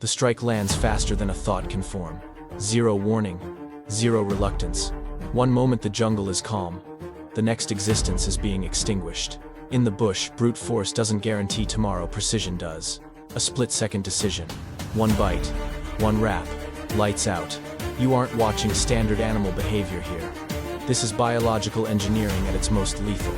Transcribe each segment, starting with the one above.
The strike lands faster than a thought can form. Zero warning, zero reluctance. One moment the jungle is calm, the next existence is being extinguished. In the bush, brute force doesn't guarantee tomorrow, precision does. A split-second decision. One bite, one wrap, lights out. You aren't watching standard animal behavior here. This is biological engineering at its most lethal.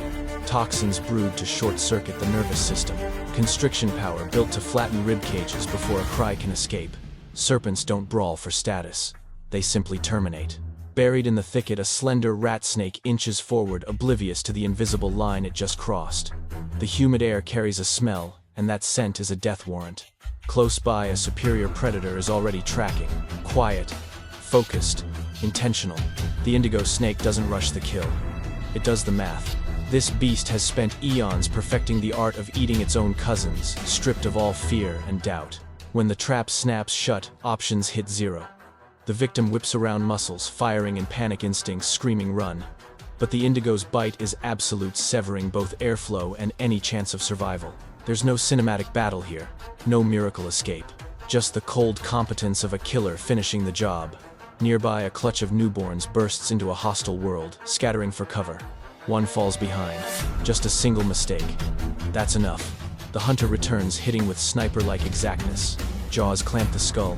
Toxins brewed to short-circuit the nervous system. Constriction power built to flatten rib cages before a cry can escape. Serpents don't brawl for status. They simply terminate. Buried in the thicket, a slender rat snake inches forward, oblivious to the invisible line it just crossed. The humid air carries a smell, and that scent is a death warrant. Close by, a superior predator is already tracking. Quiet, focused, intentional. The indigo snake doesn't rush the kill. It does the math. This beast has spent eons perfecting the art of eating its own cousins, stripped of all fear and doubt. When the trap snaps shut, options hit zero. The victim whips around muscles, firing in panic instincts, screaming run. But the indigo's bite is absolute, severing both airflow and any chance of survival. There's no cinematic battle here, no miracle escape. Just the cold competence of a killer finishing the job. Nearby, a clutch of newborns bursts into a hostile world, scattering for cover. One falls behind. Just a single mistake. That's enough. The hunter returns, hitting with sniper-like exactness. Jaws clamp the skull.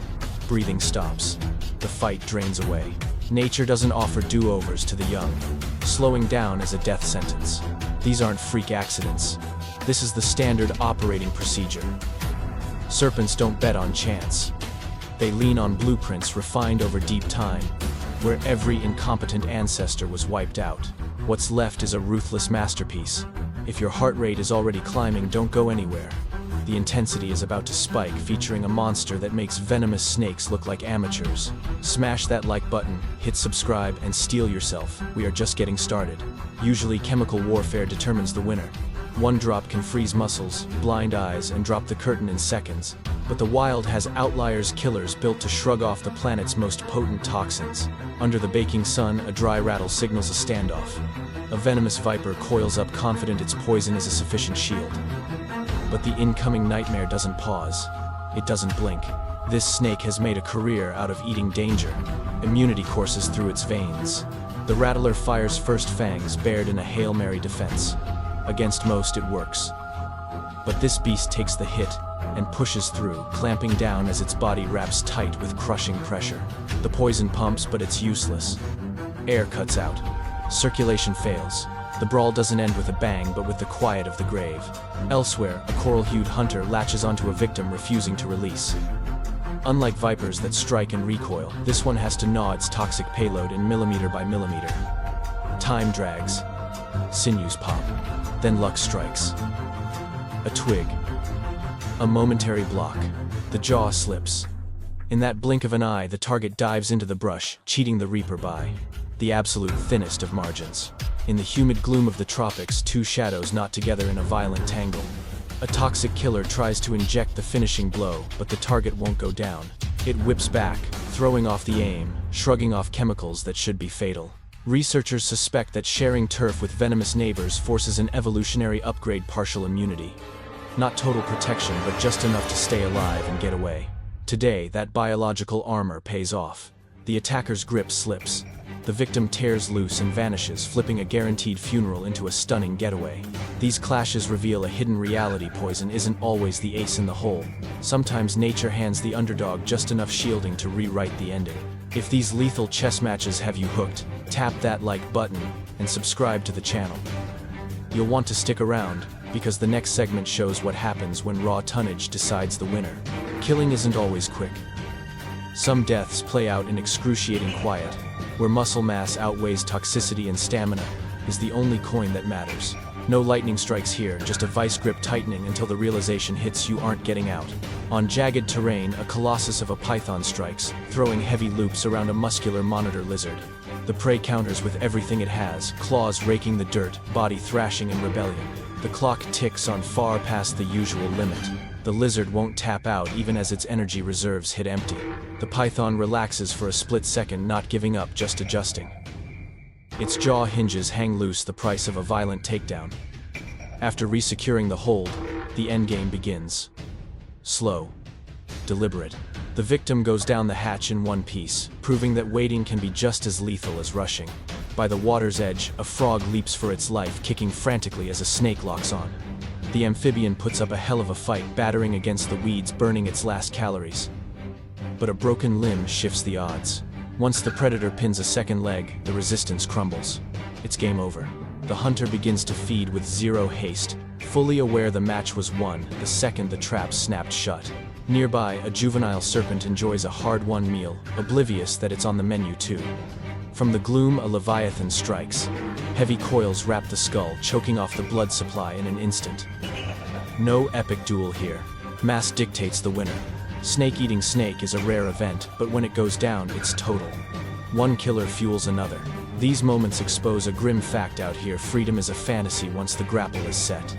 Breathing stops. The fight drains away. Nature doesn't offer do-overs to the young. Slowing down is a death sentence. These aren't freak accidents. This is the standard operating procedure. Serpents don't bet on chance. They lean on blueprints refined over deep time, where every incompetent ancestor was wiped out. What's left is a ruthless masterpiece. If your heart rate is already climbing, don't go anywhere. The intensity is about to spike, featuring a monster that makes venomous snakes look like amateurs. Smash that like button, hit subscribe, and steel yourself. We are just getting started. Usually, chemical warfare determines the winner. One drop can freeze muscles, blind eyes, and drop the curtain in seconds. But the wild has outliers, killers built to shrug off the planet's most potent toxins. Under the baking sun, a dry rattle signals a standoff. A venomous viper coils up, confident its poison is a sufficient shield. But the incoming nightmare doesn't pause. It doesn't blink. This snake has made a career out of eating danger. Immunity courses through its veins. The rattler fires first, fangs bared in a Hail Mary defense. Against most, it works. But this beast takes the hit and pushes through, clamping down as its body wraps tight with crushing pressure. The poison pumps, but it's useless. Air cuts out. Circulation fails. The brawl doesn't end with a bang, but with the quiet of the grave. Elsewhere, a coral-hued hunter latches onto a victim, refusing to release. Unlike vipers that strike and recoil, this one has to gnaw its toxic payload in millimeter by millimeter. Time drags. Sinews pop. Then luck strikes. A twig. A momentary block. The jaw slips. In that blink of an eye, the target dives into the brush, cheating the reaper by the absolute thinnest of margins. In the humid gloom of the tropics, two shadows knot together in a violent tangle. A toxic killer tries to inject the finishing blow, but the target won't go down. It whips back, throwing off the aim, shrugging off chemicals that should be fatal. Researchers suspect that sharing turf with venomous neighbors forces an evolutionary upgrade: partial immunity. Not total protection, but just enough to stay alive and get away. Today, that biological armor pays off. The attacker's grip slips. The victim tears loose and vanishes, flipping a guaranteed funeral into a stunning getaway. These clashes reveal a hidden reality: poison isn't always the ace in the hole. Sometimes nature hands the underdog just enough shielding to rewrite the ending. If these lethal chess matches have you hooked, tap that like button and subscribe to the channel. You'll want to stick around, because the next segment shows what happens when raw tonnage decides the winner. Killing isn't always quick. Some deaths play out in excruciating quiet, where muscle mass outweighs toxicity and stamina is the only coin that matters. No lightning strikes here, just a vice grip tightening until the realization hits you aren't getting out. On jagged terrain, a colossus of a python strikes, throwing heavy loops around a muscular monitor lizard. The prey counters with everything it has, claws raking the dirt, body thrashing in rebellion. The clock ticks on far past the usual limit. The lizard won't tap out even as its energy reserves hit empty. The python relaxes for a split second, not giving up, just adjusting. Its jaw hinges hang loose, the price of a violent takedown. After resecuring the hold, the endgame begins. Slow, deliberate, The victim goes down the hatch in one piece, proving that waiting can be just as lethal as rushing. By the water's edge, a frog leaps for its life, kicking frantically as a snake locks on. The amphibian puts up a hell of a fight, battering against the weeds, burning its last calories. But a broken limb shifts the odds. Once the predator pins a second leg, the resistance crumbles. It's game over. The hunter begins to feed with zero haste, fully aware the match was won the second the trap snapped shut. Nearby, a juvenile serpent enjoys a hard-won meal, oblivious that it's on the menu too. From the gloom, a leviathan strikes. Heavy coils wrap the skull, choking off the blood supply in an instant. No epic duel here. Mass dictates the winner. Snake-eating snake is a rare event, but when it goes down, it's total. One killer fuels another. These moments expose a grim fact out here: freedom is a fantasy once the grapple is set.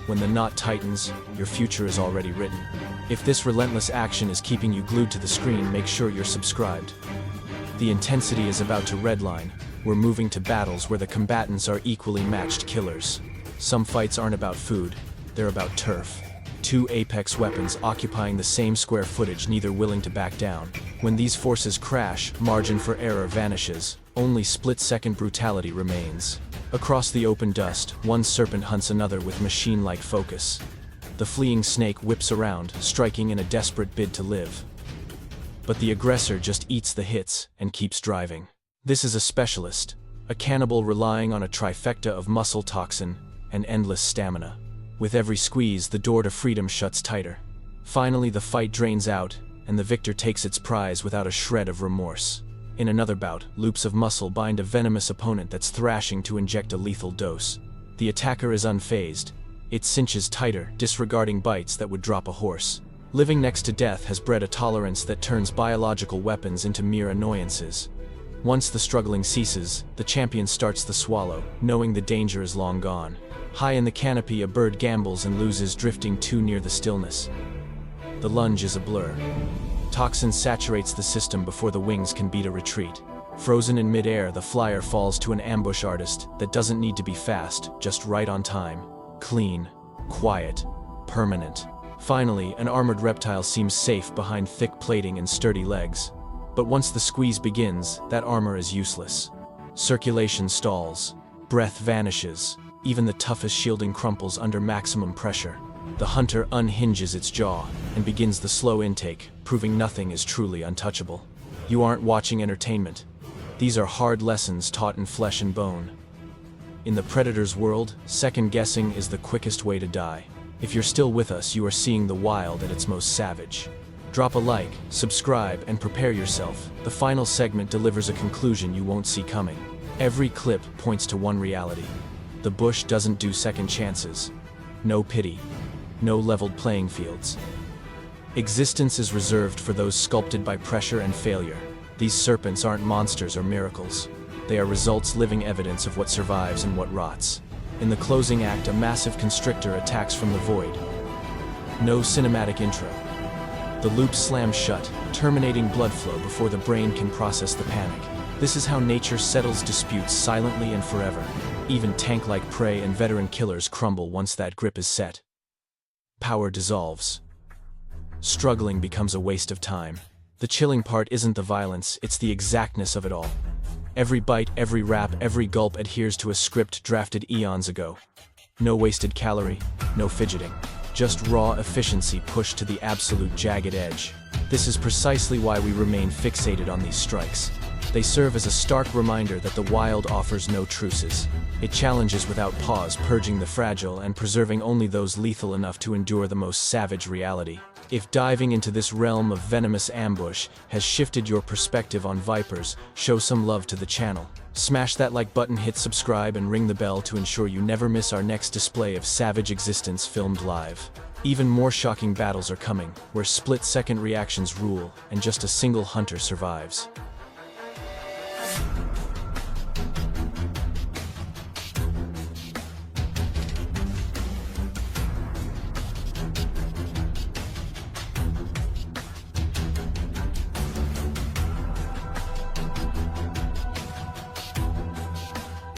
When the knot tightens, your future is already written. If this relentless action is keeping you glued to the screen, make sure you're subscribed. The intensity is about to redline. We're moving to battles where the combatants are equally matched killers. Some fights aren't about food, they're about turf. Two apex weapons occupying the same square footage, neither willing to back down. When these forces crash, margin for error vanishes. Only split-second brutality remains. Across the open dust, one serpent hunts another with machine-like focus. The fleeing snake whips around, striking in a desperate bid to live. But the aggressor just eats the hits and keeps driving. This is a specialist, a cannibal relying on a trifecta of muscle toxin and endless stamina. With every squeeze, the door to freedom shuts tighter. Finally, the fight drains out, and the victor takes its prize without a shred of remorse. In another bout, loops of muscle bind a venomous opponent that's thrashing to inject a lethal dose. The attacker is unfazed. It cinches tighter, disregarding bites that would drop a horse. Living next to death has bred a tolerance that turns biological weapons into mere annoyances. Once the struggling ceases, the champion starts the swallow, knowing the danger is long gone. High in the canopy, a bird gambles and loses, drifting too near the stillness. The lunge is a blur. Toxin saturates the system before the wings can beat a retreat. Frozen in midair, the flyer falls to an ambush artist that doesn't need to be fast, just right on time. Clean, quiet, permanent. Finally, an armored reptile seems safe behind thick plating and sturdy legs. But once the squeeze begins, that armor is useless. Circulation stalls. Breath vanishes. Even the toughest shielding crumples under maximum pressure. The hunter unhinges its jaw and begins the slow intake, proving nothing is truly untouchable. You aren't watching entertainment. These are hard lessons taught in flesh and bone. In the predator's world, second guessing is the quickest way to die. If you're still with us, you are seeing the wild at its most savage. Drop a like, subscribe, and prepare yourself. The final segment delivers a conclusion you won't see coming. Every clip points to one reality. The bush doesn't do second chances. No pity. No leveled playing fields. Existence is reserved for those sculpted by pressure and failure. These serpents aren't monsters or miracles. They are results, living evidence of what survives and what rots. In the closing act, a massive constrictor attacks from the void. No cinematic intro. The loop slams shut, terminating blood flow before the brain can process the panic. This is how nature settles disputes silently and forever. Even tank-like prey and veteran killers crumble once that grip is set. Power dissolves. Struggling becomes a waste of time. The chilling part isn't the violence, it's the exactness of it all. Every bite, every wrap, every gulp adheres to a script drafted eons ago. No wasted calorie, no fidgeting. Just raw efficiency pushed to the absolute jagged edge. This is precisely why we remain fixated on these strikes. They serve as a stark reminder that the wild offers no truces. It challenges without pause, purging the fragile and preserving only those lethal enough to endure the most savage reality. If diving into this realm of venomous ambush has shifted your perspective on vipers, show some love to the channel. Smash that like button, hit subscribe, and ring the bell to ensure you never miss our next display of savage existence filmed live. Even more shocking battles are coming, where split-second reactions rule and just a single hunter survives.